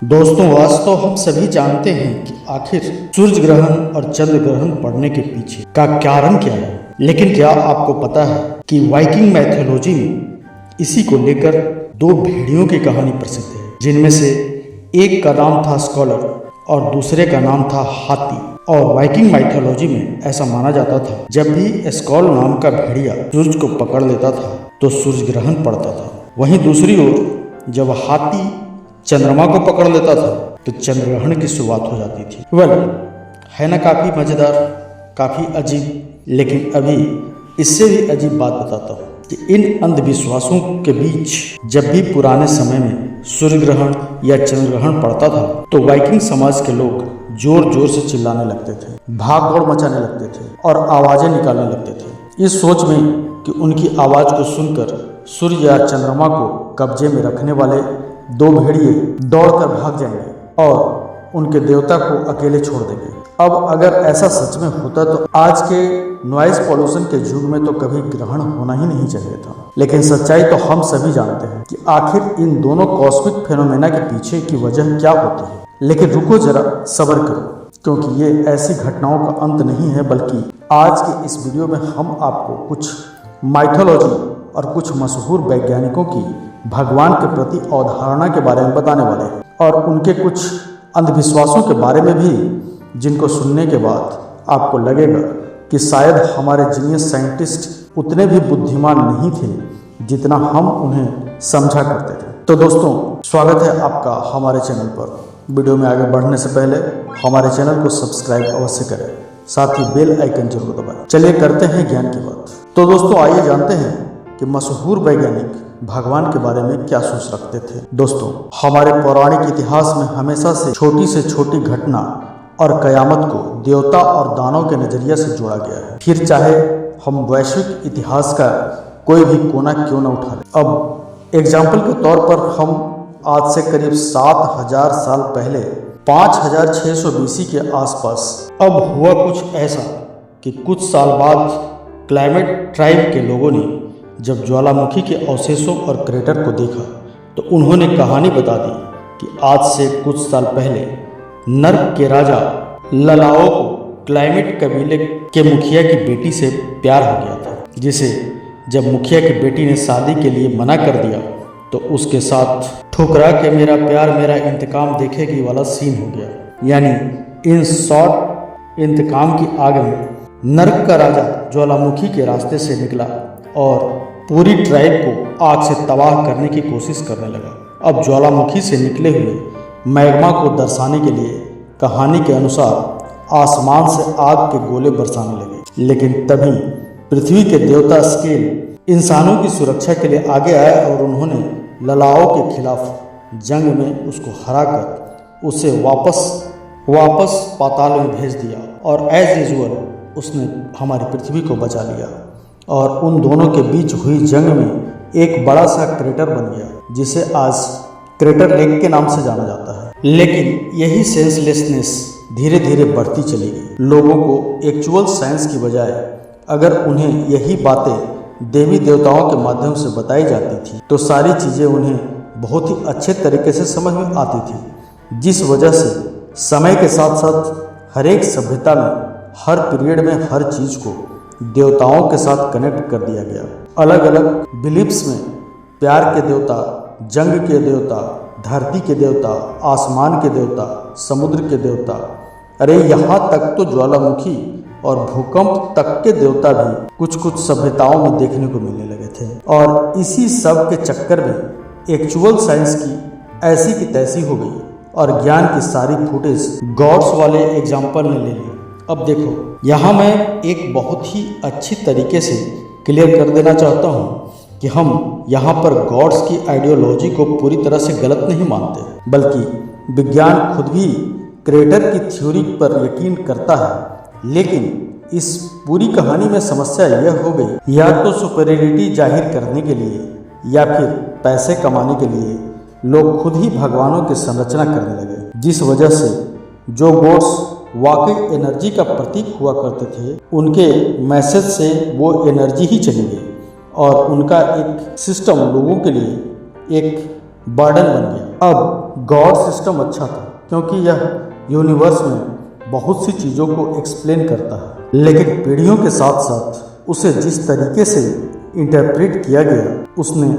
दोस्तों, वास्तव हम सभी जानते हैं कि आखिर सूर्य ग्रहण और चंद्र ग्रहण पड़ने के पीछे का कारण क्या है। लेकिन क्या आपको पता है कि वाइकिंग मैथोलॉजी में इसी को लेकर दो भेड़ियों की कहानी प्रसिद्ध है, जिनमें से एक का नाम था स्कॉलर और दूसरे का नाम था हाथी। और वाइकिंग मैथोलॉजी में ऐसा माना जाता था, जब भी स्कॉल नाम का भेड़िया सूर्य को पकड़ लेता था तो सूर्य ग्रहण पड़ता था। वहीं दूसरी ओर जब हाथी चंद्रमा को पकड़ लेता था तो चंद्र ग्रहण की शुरुआत हो जाती थी। है ना काफी मजेदार, काफी अजीब। लेकिन अभी इससे भी अजीब बात बताता हूँ कि इन अंधविश्वासों के बीच जब भी पुराने समय में सूर्य ग्रहण या चंद्र ग्रहण पड़ता था तो वाइकिंग समाज के लोग जोर जोर से चिल्लाने लगते थे, भाग दौड़ मचाने लगते थे और आवाजें निकालने लगते थे, इस सोच में कि उनकी आवाज को सुनकर सूर्य या चंद्रमा को कब्जे में रखने वाले दो भेड़िए दौड़कर भाग जाएंगे और उनके देवता को अकेले छोड़ देंगे। अब अगर ऐसा सच में होता तो आज के नॉइज पॉल्यूशन के युग में तो कभी ग्रहण होना ही नहीं चाहिए था। लेकिन सच्चाई तो हम सभी जानते हैं कि आखिर इन दोनों कॉस्मिक फेनोमेना के पीछे की वजह क्या होती है। लेकिन रुको जरा, सब्र करो, क्योंकि ये ऐसी घटनाओं का अंत नहीं है, बल्कि आज के इस वीडियो में हम आपको कुछ माइथोलॉजी और कुछ मशहूर वैज्ञानिकों की भगवान के प्रति अवधारणा के बारे में बताने वाले हैं और उनके कुछ अंधविश्वासों के बारे में भी, जिनको सुनने के बाद आपको लगेगा कि शायद हमारे जीनियस साइंटिस्ट उतने भी बुद्धिमान नहीं थे जितना हम उन्हें समझा करते थे। तो दोस्तों, स्वागत है आपका हमारे चैनल पर। वीडियो में आगे बढ़ने से पहले हमारे चैनल को सब्सक्राइब अवश्य करें, साथ ही बेल आइकन जरूर दबाएं। चलिए करते हैं ज्ञान की बात। तो दोस्तों, आइए जानते हैं कि मशहूर वैज्ञानिक भगवान के बारे में क्या सोच रखते थे। दोस्तों, हमारे पौराणिक इतिहास में हमेशा से छोटी घटना और कयामत को देवता और दानव के नजरिए से जोड़ा गया है। फिर चाहे हम वैश्विक इतिहास का कोई भी कोना क्यों न उठा लें। अब एग्जाम्पल के तौर पर हम आज से करीब 7000 साल पहले 5600 BC के आसपास अब हुआ कुछ ऐसा कि कुछ साल बाद क्लाइमेट ट्राइब के लोगों ने जब ज्वालामुखी के अवशेषों और क्रेटर को देखा तो उन्होंने कहानी बता दी कि आज से कुछ साल पहले नर्क के राजा ललाओ को क्लाइमेट कबीले के मुखिया की बेटी से प्यार हो गया था, जिसे जब मुखिया की बेटी ने शादी के लिए मना कर दिया तो उसके साथ ठुकरा के मेरा प्यार मेरा इंतकाम देखेगी वाला सीन हो गया। यानी इन शॉर्ट, इंतकाम की आग में नर्क का राजा ज्वालामुखी के रास्ते से निकला और पूरी ट्राइब को आग से तबाह करने की कोशिश करने लगा। अब ज्वालामुखी से निकले हुए मैग्मा को दर्शाने के लिए कहानी के अनुसार आसमान से आग के गोले बरसाने लगे। लेकिन तभी पृथ्वी के देवता स्केल इंसानों की सुरक्षा के लिए आगे आए और उन्होंने ललाओ के खिलाफ जंग में उसको हराकर उसे वापस पाताल में भेज दिया और एज यूजुअल उसने हमारी पृथ्वी को बचा लिया। और उन दोनों के बीच हुई जंग में एक बड़ा सा क्रेटर बन गया, जिसे आज क्रेटर लेक के नाम से जाना जाता है। लेकिन यही सेंसलेसनेस धीरे धीरे बढ़ती चली गई। लोगों को एक्चुअल साइंस की बजाय अगर उन्हें यही बातें देवी देवताओं के माध्यम से बताई जाती थी तो सारी चीज़ें उन्हें बहुत ही अच्छे तरीके से समझ में आती थी, जिस वजह से समय के साथ साथ हर एक सभ्यता में हर पीरियड में हर चीज़ को देवताओं के साथ कनेक्ट कर दिया गया। अलग अलग बिलीफ्स में प्यार के देवता, जंग के देवता, धरती के देवता, आसमान के देवता, समुद्र के देवता, अरे यहाँ तक तो ज्वालामुखी और भूकंप तक के देवता भी कुछ सभ्यताओं में देखने को मिलने लगे थे। और इसी सब के चक्कर में एक्चुअल साइंस की ऐसी की तैसी हो गई और ज्ञान की सारी फुटेज गॉड्स वाले एग्जाम्पल ने ले ली। अब देखो, यहाँ मैं एक बहुत ही अच्छी तरीके से क्लियर कर देना चाहता हूँ कि हम यहाँ पर गॉड्स की आइडियोलॉजी को पूरी तरह से गलत नहीं मानते, बल्कि विज्ञान खुद भी क्रेटर की थ्योरी पर यकीन करता है। लेकिन इस पूरी कहानी में समस्या यह हो गई, या तो सुपीरियरिटी जाहिर करने के लिए या फिर पैसे कमाने के लिए लोग खुद ही भगवानों की संरचना करने लगे, जिस वजह से जो गॉड्स वाकई एनर्जी का प्रतीक हुआ करते थे उनके मैसेज से वो एनर्जी ही चली गई और उनका एक सिस्टम लोगों के लिए एक बर्डन बन गया। अब गॉड सिस्टम अच्छा था क्योंकि यह यूनिवर्स में बहुत सी चीज़ों को एक्सप्लेन करता है, लेकिन पीढ़ियों के साथ साथ उसे जिस तरीके से इंटरप्रेट किया गया उसने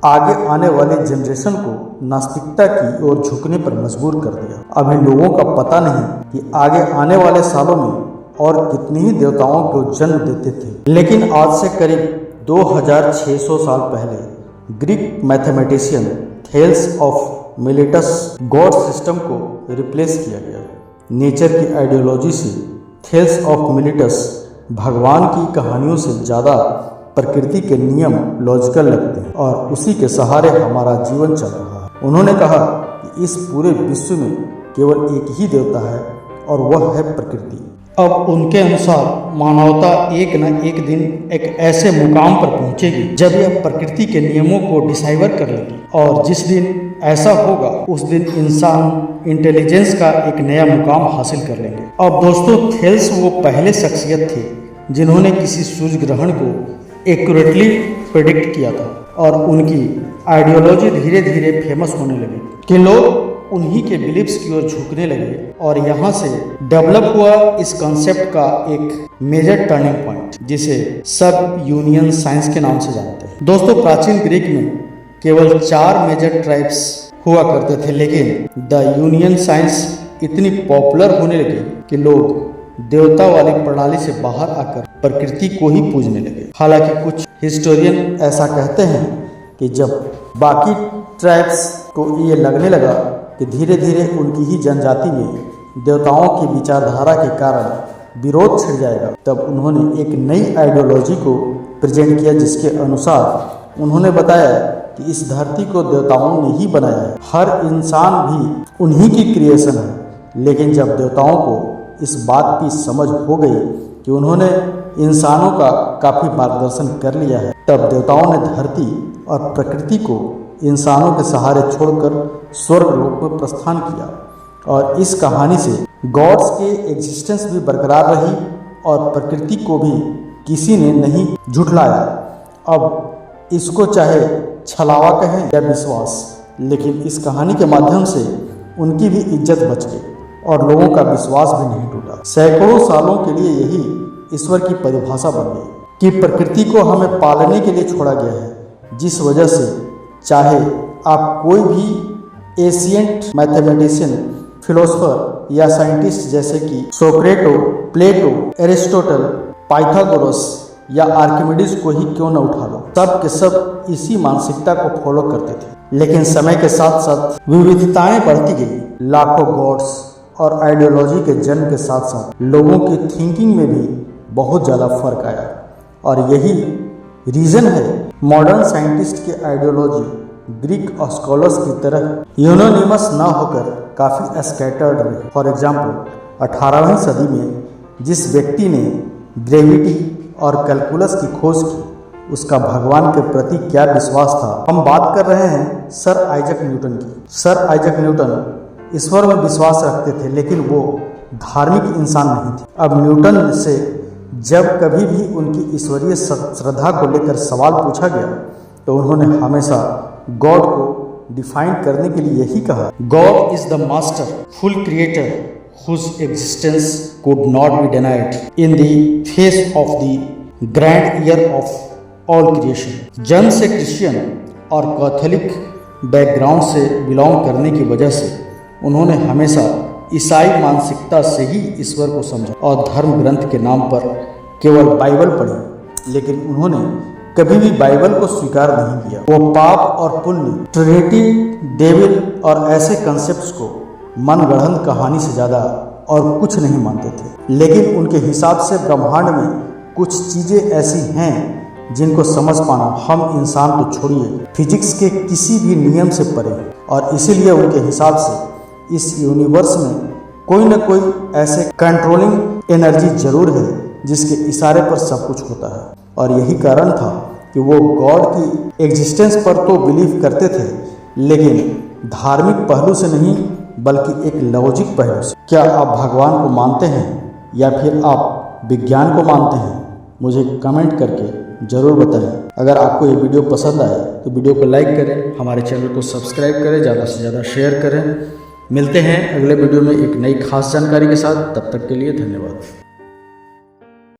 आगे आने वाले जनरेशन को नास्तिकता की ओर झुकने पर मजबूर कर दिया। अभी लोगों का पता नहीं कि आगे आने वाले सालों में और कितनी ही देवताओं को जन्म देते थे, लेकिन आज से करीब 2600 साल पहले Greek mathematician Thales of Miletus god system को रिप्लेस किया गया। नेचर की आइडियोलॉजी से थेल्स ऑफ मिलेटस भगवान की कहानियों से ज़्यादा प्रकृति के नियम लॉजिकल लगते हैं और उसी के सहारे हमारा जीवन चल रहा है। उन्होंने कहा कि इस पूरे विश्व में केवल एक ही देवता है और वह है प्रकृति। अब उनके अनुसार मानवता एक न एक दिन एक ऐसे मुकाम पर पहुंचेगी जब यह प्रकृति के नियमों को डिसाइवर कर लेगी, और जिस दिन ऐसा होगा उस दिन इंसान इंटेलिजेंस का एक नया मुकाम हासिल कर लेंगे। अब दोस्तों, थेल्स वो पहले शख्सियत थे जिन्होंने किसी सूर्य ग्रहण को एक्यूरेटली प्रेडिक्ट किया था, और उनकी आइडियोलॉजी धीरे धीरे फेमस होने लगी कि लोग उन्हीं के बिलीफ्स की ओर झुकने लगे, और यहाँ से डेवलप हुआ इस कॉन्सेप्ट का एक मेजर टर्निंग पॉइंट जिसे सब यूनियन साइंस के नाम से जानते हैं। दोस्तों, प्राचीन ग्रीक में केवल 4 मेजर ट्राइब्स हुआ करते थे, लेकिन द यूनियन साइंस इतनी पॉपुलर होने लगी कि लोग देवता वाली प्रणाली से बाहर आकर प्रकृति को ही पूजने लगे। हालांकि कुछ हिस्टोरियन ऐसा कहते हैं कि जब बाकी ट्राइब्स को ये लगने लगा कि धीरे धीरे उनकी ही जनजाति में देवताओं की विचारधारा के कारण विरोध छिड़ जाएगा, तब उन्होंने एक नई आइडियोलॉजी को प्रेजेंट किया, जिसके अनुसार उन्होंने बताया कि इस धरती को देवताओं ने ही बनाया है, हर इंसान भी उन्हीं की क्रिएशन है। लेकिन जब देवताओं को इस बात की समझ हो गई कि उन्होंने इंसानों का काफ़ी मार्गदर्शन कर लिया है, तब देवताओं ने धरती और प्रकृति को इंसानों के सहारे छोड़कर स्वर्ग लोक में प्रस्थान किया, और इस कहानी से गॉड्स के एग्जिस्टेंस भी बरकरार रही और प्रकृति को भी किसी ने नहीं झुठलाया। अब इसको चाहे छलावा कहें या विश्वास, लेकिन इस कहानी के माध्यम से उनकी भी इज्जत बच गई और लोगों का विश्वास भी नहीं टूटा। सैकड़ों सालों के लिए यही ईश्वर की परिभाषा बन गई कि प्रकृति को हमें पालने के लिए छोड़ा गया है, जिस वजह से चाहे आप कोई भी एशियंट मैथमेटिशियन, फिलोसोफर या साइंटिस्ट जैसे कि सोक्रेटो, प्लेटो, एरिस्टोटल, पाइथागोरस या आर्किमिडीज को ही क्यों न उठा लो, सब के सब इसी मानसिकता को फॉलो करते थे। लेकिन समय के साथ साथ विविधताएं बढ़ती गई, लाखों गॉड्स और आइडियोलॉजी के जन्म के साथ साथ लोगों की थिंकिंग में भी बहुत ज़्यादा फर्क आया, और यही रीज़न है मॉडर्न साइंटिस्ट की आइडियोलॉजी ग्रीक स्कॉलर्स की तरह यूनानिमस ना होकर काफ़ी स्कैटर्ड रही। फॉर एग्जाम्पल 18वीं सदी में जिस व्यक्ति ने ग्रेविटी और कैलकुलस की खोज की, उसका भगवान के प्रति क्या विश्वास था। हम बात कर रहे हैं सर आइजक न्यूटन की। सर आइजक न्यूटन ईश्वर में विश्वास रखते थे, लेकिन वो धार्मिक इंसान नहीं थे। अब न्यूटन से जब कभी भी उनकी ईश्वरीय श्रद्धा को लेकर सवाल पूछा गया तो उन्होंने हमेशा गॉड को डिफाइन करने के लिए यही कहा, God is the master full creator whose existence could not be denied in the face of the grand year of all creation. जन्म से क्रिश्चियन और कैथोलिक बैकग्राउंड से बिलोंग करने की वजह से उन्होंने हमेशा ईसाई मानसिकता से ही ईश्वर को समझा और धर्म ग्रंथ के नाम पर केवल बाइबल पढ़ी, लेकिन उन्होंने कभी भी बाइबल को स्वीकार नहीं किया। वो पाप और पुण्य, ट्रिनिटी, डेविल और ऐसे कंसेप्ट्स को मनगढ़ंत कहानी से ज़्यादा और कुछ नहीं मानते थे। लेकिन उनके हिसाब से ब्रह्मांड में कुछ चीज़ें ऐसी हैं जिनको समझ पाना हम इंसान तो छोड़िए फिजिक्स के किसी भी नियम से परे, और इसीलिए उनके हिसाब से इस यूनिवर्स में कोई न कोई ऐसे कंट्रोलिंग एनर्जी जरूर है जिसके इशारे पर सब कुछ होता है। और यही कारण था कि वो गॉड की एग्जिस्टेंस पर तो बिलीव करते थे, लेकिन धार्मिक पहलू से नहीं बल्कि एक लॉजिक पहलू से। क्या आप भगवान को मानते हैं या फिर आप विज्ञान को मानते हैं? मुझे कमेंट करके ज़रूर बताएं। अगर आपको ये वीडियो पसंद आए तो वीडियो को लाइक करें, हमारे चैनल को सब्सक्राइब करें, ज़्यादा से ज़्यादा शेयर करें। मिलते हैं अगले वीडियो में एक नई खास जानकारी के साथ। तब तक के लिए धन्यवाद।